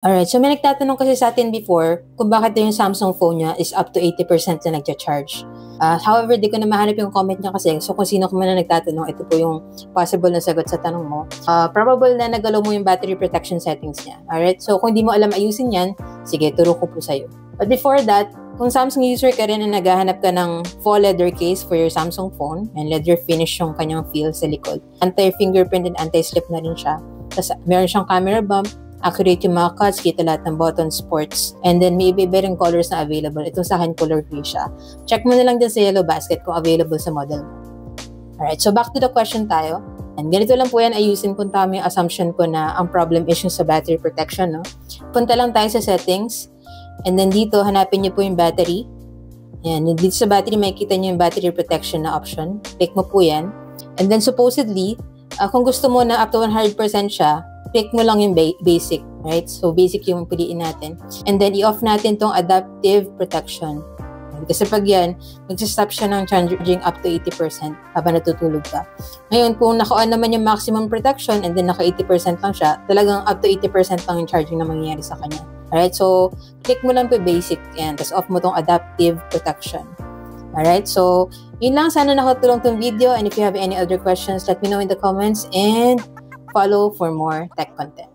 Alright, so may nagtatanong kasi sa atin before kung bakit yung Samsung phone niya is up to 80% na nagcha-charge. However, di ko na mahanap yung comment niya kasi, so kung sino man na nagtatanong, ito po yung possible na sagot sa tanong mo. Probable na nagalaw mo yung battery protection settings niya. Alright, so kung di mo alam ayusin yan, sige, turo ko po sa'yo. But before that, kung Samsung user ka rin na naghahanap ka ng faux leather case for your Samsung phone, and leather finish yung kanyang feel sa likod, anti-fingerprint and anti-slip na rin siya. Tapos meron siyang camera bump, accurate yung mga cuts, kita lahat ng buttons, ports, and then may iba rin colors na available. Itong sa akin, color free siya. Check mo na lang din sa yellow basket kung available sa model mo. Alright, so back to the question tayo. And ganito lang po yan, ayusin kung tama yung assumption ko na ang problem is yung sa battery protection, no? Punta lang tayo sa settings, and then dito, hanapin niyo po yung battery. Yan, dito sa battery, makikita niyo yung battery protection na option. Click mo po yan. And then supposedly, kung gusto mo na up to 100% siya, click mo lang yung basic, right? So, basic yung piliin natin. And then, i-off natin tong adaptive protection. Kasi pag yan, mag-stop siya ng charging up to 80% habang natutulog ka. Ngayon, kung naka-on naman yung maximum protection and then naka-80% lang siya, talagang up to 80% lang yung charging na mangyayari sa kanya. Alright? So, click mo lang po basic yan. Tapos, off mo tong adaptive protection. Alright? So, yun lang. Sana nakatulong tong video. And if you have any other questions, let me know in the comments. And follow for more tech content.